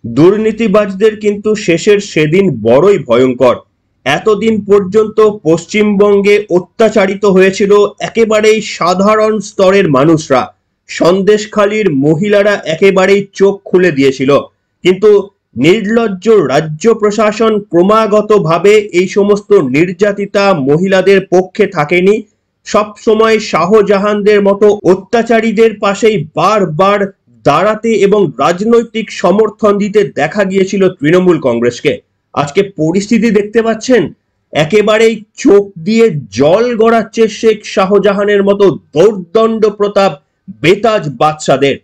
দুর্নীতিবাজদের কিন্তু শেষের সেদিন বড়ই ভয়ঙ্কর। এতদিন পর্যন্ত পশ্চিমবঙ্গে অত্যাচারিত হয়েছিল একেবারেই সাধারণ স্তরের মানুষরা, সন্দেশখালীর মহিলারা একেবারেই চোখ খুলে দিয়েছিল। কিন্তু নির্লজ্জ রাজ্য প্রশাসন ক্রমাগতভাবে এই সমস্ত নির্যাতিতা মহিলাদের পক্ষে থাকেনি। সব সময় শাহজাহানদের মতো অত্যাচারীদের পাশেই বারবার দাঁড়াতে এবং রাজনৈতিক সমর্থন দিতে দেখা গিয়েছিল তৃণমূল কংগ্রেসকে। আজকে পরিস্থিতি দেখতে পাচ্ছেন, একেবারেই চোখ দিয়ে জল গড়াচ্ছে শেখ শাহজাহানের মতো দৌর্দণ্ড প্রতাপ বেতাজ বাদশাদের,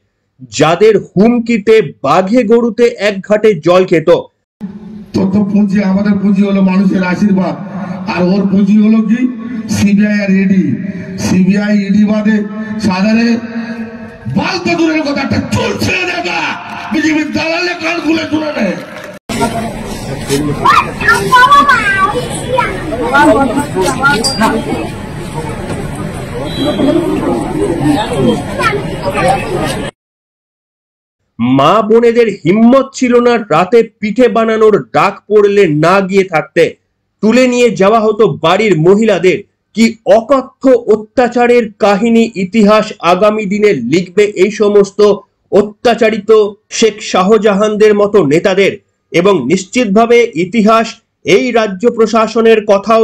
যাদের হুমকিতে বাঘে গরুতে এক ঘাটে জল খেত। তত পুঁজি, আমাদের পুঁজি হলো মানুষের আশীর্বাদ, আর ওর পুঁজি হলো কি CBI R E D. CBI ED বাদে সাধারণে বালতো দূরের কথা একটা চুল ছেড়ে দেখা বিজেপির দালালে কান খুলে তুলে নেয়। মা বোনেদের হিম্মত ছিল না রাতে পিঠে বানানোর ডাক পড়লে না গিয়ে থাকতে। তুলে নিয়ে যাওয়া হতো বাড়ির মহিলাদের। কি অকথ্য অত্যাচারের কাহিনী ইতিহাস আগামী দিনে লিখবে এই সমস্ত অত্যাচারিত শেখ শাহজাহানদের মতো নেতাদের, এবং নিশ্চিতভাবে ইতিহাস এই রাজ্য প্রশাসনের কথাও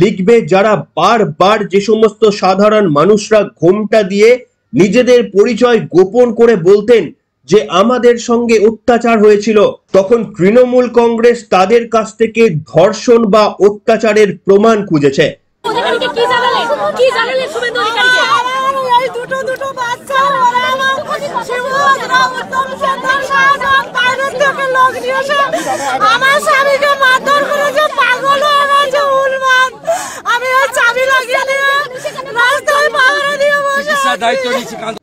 লিখবে, যারা বারবার যে সমস্ত সাধারণ মানুষরা ঘোমটা দিয়ে নিজেদের পরিচয় গোপন করে বলতেন যে আমাদের সঙ্গে অত্যাচার হয়েছিল, তখন তৃণমূল কংগ্রেস তাদের কাছ থেকে ধর্ষণ বা অত্যাচারের প্রমাণ খুঁজেছে।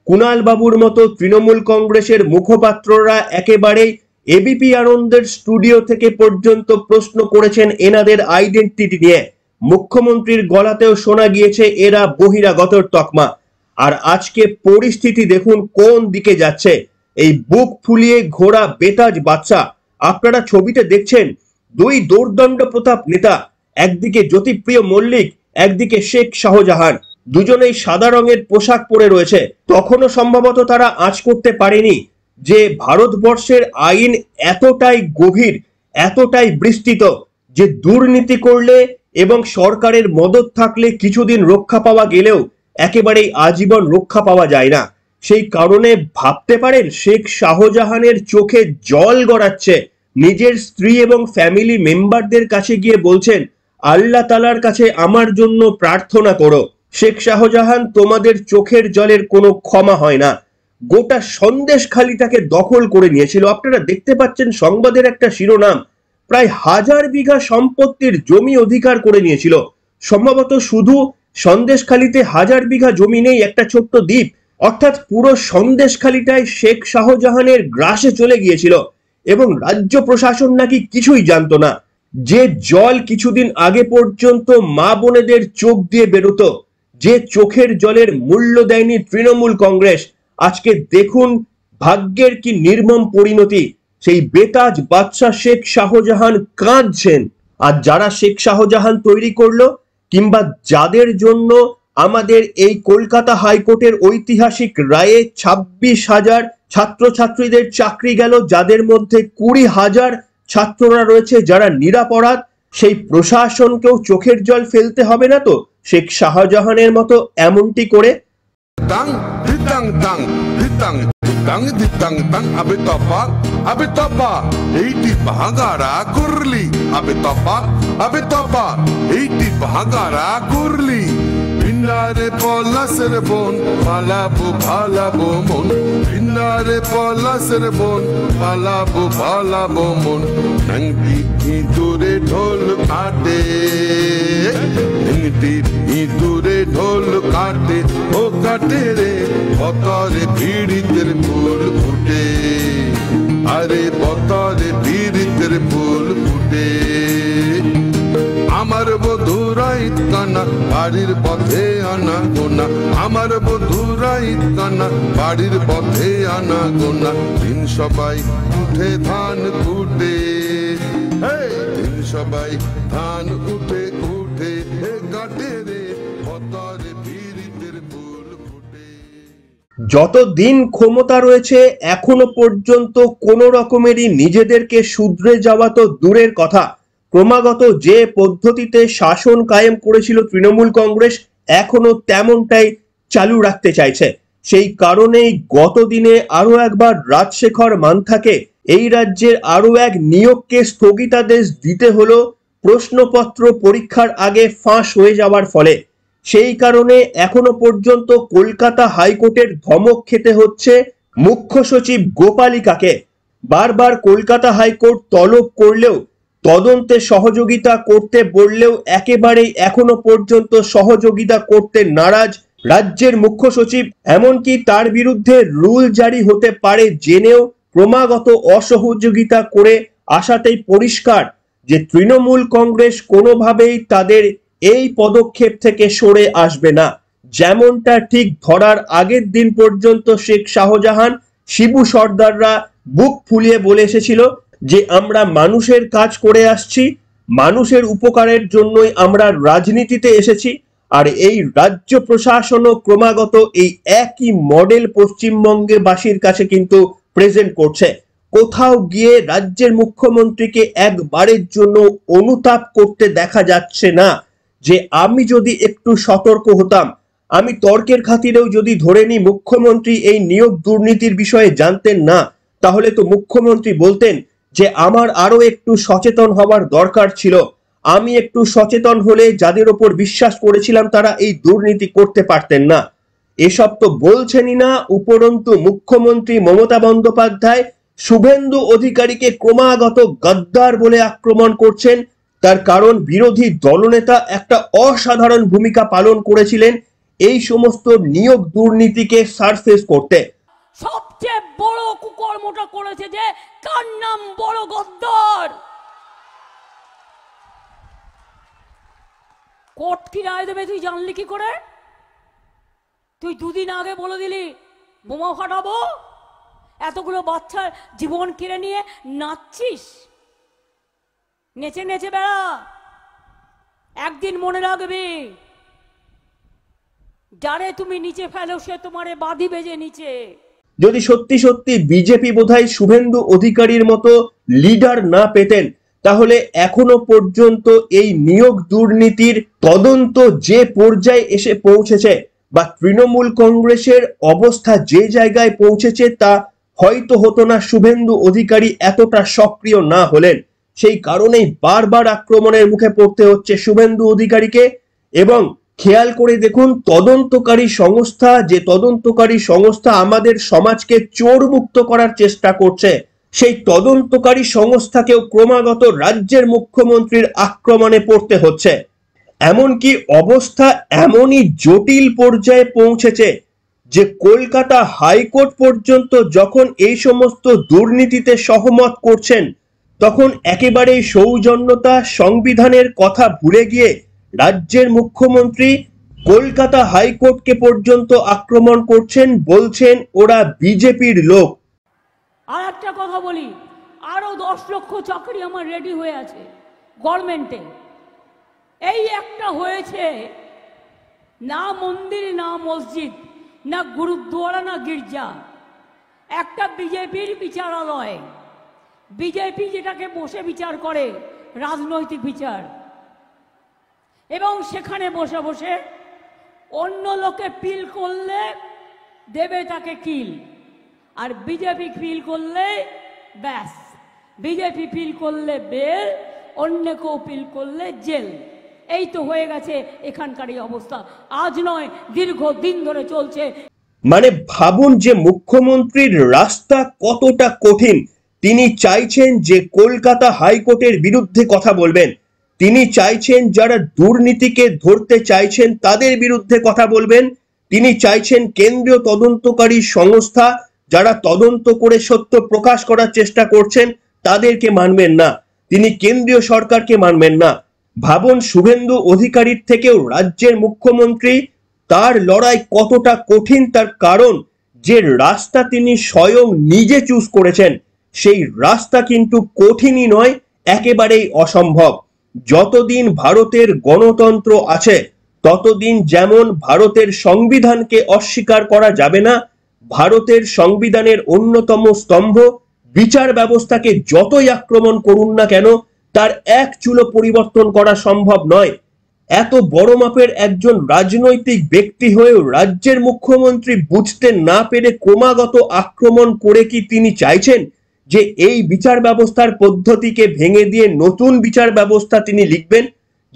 কুণাল বাবুর মতো তৃণমূল কংগ্রেসের মুখপাত্ররা একেবারে এবিপি আনন্দের স্টুডিও থেকে পর্যন্ত প্রশ্ন করেছেন এনাদের আইডেন্টিটি নিয়ে। মুখ্যমন্ত্রীর গলাতেও শোনা গিয়েছে এরা বহিরাগতর তকমা। আর আজকে পরিস্থিতি দেখুন কোন দিকে যাচ্ছে। এই বুক ফুলিয়ে ঘোড়া বেতাজ বাদশা আপনারা ছবিতে দেখছেন, দুই দৌর্দণ্ড প্রতাপ নেতা, একদিকে জ্যোতিপ্রিয় মল্লিক, একদিকে শেখ শাহজাহান, দুজনেই সাদা রঙের পোশাক পরে রয়েছে। তখনও সম্ভবত তারা আঁচ করতে পারেনি যে ভারতবর্ষের আইন এতটাই গভীর, এতটাই বিস্তৃত যে দুর্নীতি করলে এবং সরকারের মদত থাকলে কিছুদিন রক্ষা পাওয়া গেলেও একেবারেই আজীবন রক্ষা পাওয়া যায় না। সেই কারণে ভাবতে পারেন শেখ শাহজাহানের চোখে জল গড়াচ্ছে, নিজের স্ত্রী এবং ফ্যামিলি মেম্বারদের কাছে গিয়ে বলছেন আল্লাহ তাআলার কাছে আমার জন্য প্রার্থনা করো। শেখ শাহজাহান, তোমাদের চোখের জলের কোনো ক্ষমা হয় না। গোটা সন্দেশখালীটাকে দখল করে নিয়েছিল। আপনারা দেখতে পাচ্ছেন সংবাদের একটা শিরোনাম, প্রায় 1000 বিঘা সম্পত্তির জমি অধিকার করে নিয়েছিল। সম্ভবত শুধু সন্দেশখালীতে 1000 বিঘা জমি নেই, একটা ছোট্ট দ্বীপ, অর্থাৎ পুরো সন্দেশখালীটাই শেখ শাহজাহানের গ্রাসে চলে গিয়েছিল এবং রাজ্য প্রশাসন নাকি কিছুই জানতো না। যে জল কিছুদিন আগে পর্যন্ত মা বোনেদের চোখ দিয়ে বেরোতো, যে চোখের জলের মূল্য দেয়নি তৃণমূল কংগ্রেস, আজকে দেখুন ভাগ্যের কি নির্মম পরিণতি। সেই বেতাজ বাদশা শেখ শাহজাহান কাঁদছেন। আর যারা শেখ শাহজাহান তৈরি করলো, কিংবা যাদের জন্য আমাদের এই কলকাতা হাইকোর্টের ঐতিহাসিক রায়ে 26,000 ছাত্রছাত্রীদের চাকরি গেল, যাদের মধ্যে 20,000 ছাত্ররা রয়েছে যারা নিরপরাধ, সেই প্রশাসনকেও চোখের জল ফেলতে হবে না তো শেখ শাহজাহানের মতো এমনটি করে? ভিন্নারে পলাশের বন পালাবো পালাবো মন, ভিন্নারে পলাশের বন পালাবো পালাবো মন, নংটি ইঁদুরে ঢোল কাটে, নংটি ইঁদুরে ঢোল কাটে, ও কাটে রে বতরে পীড়িতের ফুল ফুটে, আরে বতরে পীড়িতের ফুল ফুটে। বধুরা ইতকানা বাড়ির পথে আনা গোনা, আমার বধুরা ইতকানা বাড়ির পথে আনা গোনা। দিন সবাই উঠে ধান কুটে, দিন সবাই ধান উঠে উঠে কাটে রে পতরে পীড়িতের ফুল ফুটে। যতদিন ক্ষমতা রয়েছে এখনো পর্যন্ত কোনো রকমেরই নিজেদেরকে শুধরে যাওয়া তো দূরের কথা, ক্রমাগত যে পদ্ধতিতে শাসন কায়েম করেছিল তৃণমূল কংগ্রেস এখনো তেমনটাই চালু রাখতে চাইছে। সেই কারণেই গত দিনে আরো একবার রাজশেখর মান্থাকে এই রাজ্যের আরো এক নিয়োগকে স্থগিতাদেশ দিতে হলো প্রশ্নপত্র পরীক্ষার আগে ফাঁস হয়ে যাওয়ার ফলে। সেই কারণে এখনো পর্যন্ত কলকাতা হাইকোর্টের ধমক খেতে হচ্ছে মুখ্য সচিব গোপালিকাকে। বারবার কলকাতা হাইকোর্ট তলব করলেও, তদন্তে সহযোগিতা করতে বললেও একেবারেই এখনো পর্যন্ত সহযোগিতা করতে নারাজ রাজ্যের মুখ্য সচিব। এমনকি তার বিরুদ্ধে রুল জারি হতে পারে জেনেও ক্রমাগত অসহযোগিতা করে আসাতেই পরিষ্কার যে তৃণমূল কংগ্রেস কোনোভাবেই তাদের এই পদক্ষেপ থেকে সরে আসবে না। যেমনটা ঠিক ধরার আগের দিন পর্যন্ত শেখ শাহজাহান, শিবু সর্দাররা বুক ফুলিয়ে বলে এসেছিল যে আমরা মানুষের কাজ করে আসছি, মানুষের উপকারের জন্যই আমরা রাজনীতিতে এসেছি। আর এই রাজ্য প্রশাসনও ক্রমাগত এই একই মডেল পশ্চিমবঙ্গের বাসীর কাছে কিন্তু প্রেজেন্ট করছে। কোথাও গিয়ে রাজ্যের মুখ্যমন্ত্রীকে একবারের জন্য অনুতাপ করতে দেখা যাচ্ছে না যে আমি যদি একটু সতর্ক হতাম, আমি তর্কের খাতিরেও যদি ধরে নিই মুখ্যমন্ত্রী এই নিয়োগ দুর্নীতির বিষয়ে জানতেন না, তাহলে তো মুখ্যমন্ত্রী বলতেন যে আমার আরো একটু সচেতন হওয়ার দরকার ছিল, আমি একটু সচেতন হলে যাদের ওপর বিশ্বাস করেছিলাম তারা এই দুর্নীতি করতে পারতেন না। এসব তো বলছেনই না, উপরন্তু মুখ্যমন্ত্রী মমতা বন্দ্যোপাধ্যায় শুভেন্দু অধিকারীকে ক্রমাগত গদ্দার বলে আক্রমণ করছেন। তার কারণ বিরোধী দলনেতা একটা অসাধারণ ভূমিকা পালন করেছিলেন এই সমস্ত নিয়োগ দুর্নীতিকে সারফেস করতে। সবচেয়ে বড় কুকর্মটা করেছে যে কার নাম বড় গদ্দার। কোর্ট কি রায় দেবে তুই জানলি কি করে? তুই দুদিন আগে বলে দিলি বোমা ফাটাবো, এতগুলো বাচ্চার জীবন কেড়ে নিয়ে নাচছিস, নেচে নেচে বেড়া। একদিন মনে রাখবি, যারে তুমি নিচে ফেলো সে তোমারে বাঁধি বেজে নিচে। যদি সত্যি সত্যি বিজেপি বোধহয় শুভেন্দু অধিকারীর মতো লিডার না পেতেন, তাহলে এখনো পর্যন্ত এই নিয়োগ দুর্নীতির তদন্ত যে পর্যায়ে এসে পৌঁছেছে বা তৃণমূল কংগ্রেসের অবস্থা যে জায়গায় পৌঁছেছে তা হয়তো হতো না শুভেন্দু অধিকারী এতটা সক্রিয় না হলেন। সেই কারণেই বারবার আক্রমণের মুখে পড়তে হচ্ছে শুভেন্দু অধিকারীকে। এবং খেয়াল করে দেখুন, তদন্তকারী সংস্থা, যে তদন্তকারী সংস্থা আমাদের সমাজকে চোর মুক্ত করার চেষ্টা করছে, সেই তদন্তকারী সংস্থাকেও ক্রমাগত রাজ্যের মুখ্যমন্ত্রীর আক্রমণে পড়তে হচ্ছে। এমনকি অবস্থা এমনই জটিল পর্যায়ে পৌঁছেছে যে কলকাতা হাইকোর্ট পর্যন্ত যখন এই সমস্ত দুর্নীতিতে সহমত করছেন, তখন একেবারেই সৌজন্যতা, সংবিধানের কথা ভুলে গিয়ে রাজ্যের মুখ্যমন্ত্রী কলকাতা হাইকোর্টকে পর্যন্ত আক্রমণ করছেন, বলছেন ওরা বিজেপির লোক। আর একটা কথা বলি, আরো 10 লক্ষ চাকরি আমার রেডি হয়ে আছে গভর্নমেন্টে। এই একটা হয়েছে, না মন্দির, না মসজিদ, না গুরুদ্বারা, না গির্জা, একটা বিজেপির বিচারালয়। বিজেপি যেটাকে বসে বিচার করে, রাজনৈতিক বিচার, এবং সেখানে বসে বসে অন্য লোকে পিল করলে দেবে তাকে কিল, আর বিজেপি পিল করলে ব্যাস, বিজেপি পিল করলে বেল, অন্য কেউ পিল করলে জেল। এই তো হয়ে গেছে এখানকার এই অবস্থা, আজ নয় দীর্ঘদিন ধরে চলছে। মানে ভাবুন যে মুখ্যমন্ত্রীর রাস্তা কতটা কঠিন। তিনি চাইছেন যে কলকাতা হাইকোর্টের বিরুদ্ধে কথা বলবেন, তিনি চাইছেন যারা দুর্নীতিকে ধরতে চাইছেন তাদের বিরুদ্ধে কথা বলবেন, তিনি চাইছেন কেন্দ্রীয় তদন্তকারী সংস্থা যারা তদন্ত করে সত্য প্রকাশ করার চেষ্টা করছেন তাদেরকে মানবেন না, তিনি কেন্দ্রীয় সরকারকে মানবেন না। ভাবুন শুভেন্দু অধিকারীর থেকেও রাজ্যের মুখ্যমন্ত্রী, তার লড়াই কতটা কঠিন। তার কারণ যে রাস্তা তিনি স্বয়ং নিজে চুজ করেছেন সেই রাস্তা কিন্তু কঠিনই নয়, একেবারেই অসম্ভব। যতদিন ভারতের গণতন্ত্র আছে ততদিন যেমন ভারতের সংবিধানকে অস্বীকার করা যাবে না, ভারতের সংবিধানের অন্যতম স্তম্ভ বিচার ব্যবস্থাকে যতই আক্রমণ করুন না কেন তার এক চুলো পরিবর্তন করা সম্ভব নয়। এত বড় মাপের একজন রাজনৈতিক ব্যক্তি হয়েও রাজ্যের মুখ্যমন্ত্রী বুঝতে না পেরে ক্রমাগত আক্রমণ করে কি তিনি চাইছেন যে এই বিচার ব্যবস্থার পদ্ধতিকে ভেঙে দিয়ে নতুন বিচার ব্যবস্থা তিনি লিখবেন,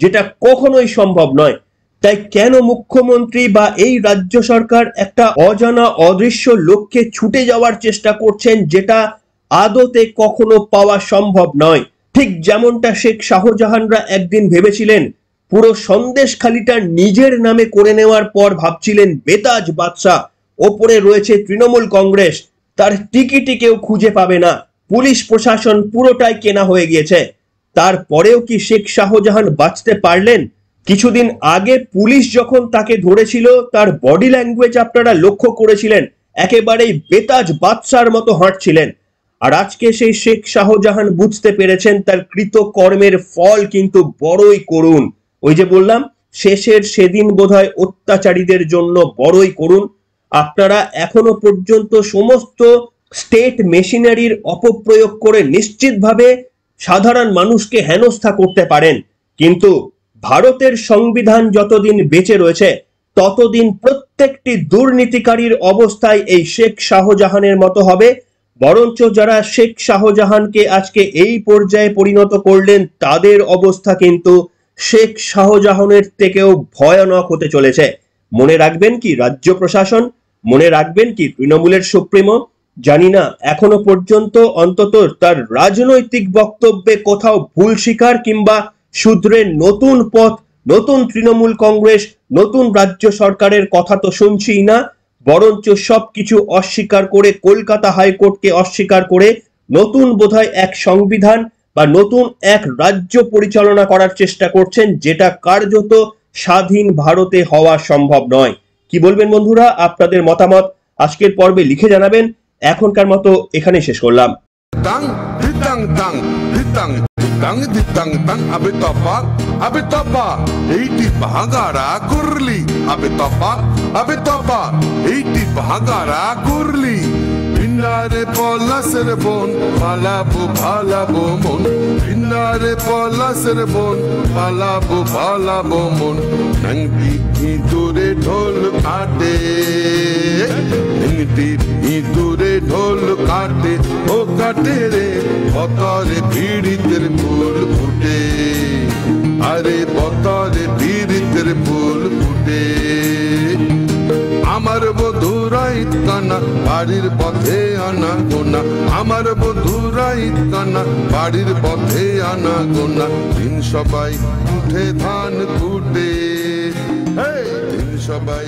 যেটা কখনোই সম্ভব নয়। তাই কেন মুখ্যমন্ত্রী বা এই রাজ্য সরকার একটা অজানা অদৃশ্য লক্ষ্যে ছুটে যাওয়ার চেষ্টা করছেন, যেটা আদতে কখনো পাওয়া সম্ভব নয়। ঠিক যেমনটা শেখ শাহজাহানরা একদিন ভেবেছিলেন পুরো সন্দেশখালিটা নিজের নামে করে নেওয়ার পর ভাবছিলেন বেতাজ বাদশাহ, ওপরে রয়েছে তৃণমূল কংগ্রেস, তার টিকিটি কেউ খুঁজে পাবে না, পুলিশ প্রশাসন পুরোটাই কেনা হয়ে গিয়েছে। তারপরেও কি শেখ শাহজাহান বাঁচতে পারলেন? কিছুদিন আগে পুলিশ যখন তাকে ধরেছিল তার বডি ল্যাঙ্গুয়েজ আপনারা লক্ষ্য করেছিলেন, একেবারেই বেতাজ বাদশার মতো হাঁটছিলেন। আর আজকে সেই শেখ শাহজাহান বুঝতে পেরেছেন তার কৃতকর্মের ফল কিন্তু বড়ই করুণ। ওই যে বললাম শেষের সেদিন বোধহয় অত্যাচারীদের জন্য বড়ই করুণ। আপনারা এখনো পর্যন্ত সমস্ত স্টেট মেশিনারির অপপ্রয়োগ করে নিশ্চিতভাবে সাধারণ মানুষকে হেনস্থা করতে পারেন, কিন্তু ভারতের সংবিধান যতদিন বেঁচে রয়েছে ততদিন প্রত্যেকটি দুর্নীতিকারীর অবস্থায় এই শেখ শাহজাহানের মতো হবে। বরঞ্চ যারা শেখ শাহজাহানকে আজকে এই পর্যায়ে পরিণত করলেন তাদের অবস্থা কিন্তু শেখ শাহজাহানের থেকেও ভয়ানক হতে চলেছে। মনে রাখবেন কি রাজ্য প্রশাসন, মনে রাখবেন কি তৃণমূলের সুপ্রিমো, জানি না এখনো পর্যন্ত অন্তত তার রাজনৈতিক বক্তব্যে কোথাও ভুল স্বীকার কিংবা শুধরে নতুন পথ, নতুন তৃণমূল কংগ্রেস, নতুন রাজ্য সরকারের কথা তো শুনছিই না, বরঞ্চ সবকিছু অস্বীকার করে কলকাতা হাইকোর্টকে অস্বীকার করে নতুন বোধহয় এক সংবিধান বা নতুন এক রাজ্য পরিচালনা করার চেষ্টা করছেন, যেটা কার্যত স্বাধীন ভারতে হওয়া সম্ভব নয়। কি বলবেন বন্ধুরা? আপনাদের মতামত আজকের পর্বে লিখে জানাবেন। এখনকার মতো এখানেই শেষ করলাম। abe topa eiti bahagara kurli abe topa eiti bahagara kurli Pinnare polasere bon palabo mon Pinnare polasere bon palabo mon Nangti idure dhol kaate Nangti idure dhol kaate O kaate re botare piditer phul phute Are botare piditer phul phute আমার বধুরা ইতকানা বাড়ির পথে আনা গোনা আমার বধুরা ইতকানা বাড়ির পথে আনা গোনা দিন সবাই উঠে ধান কুটে দিন সবাই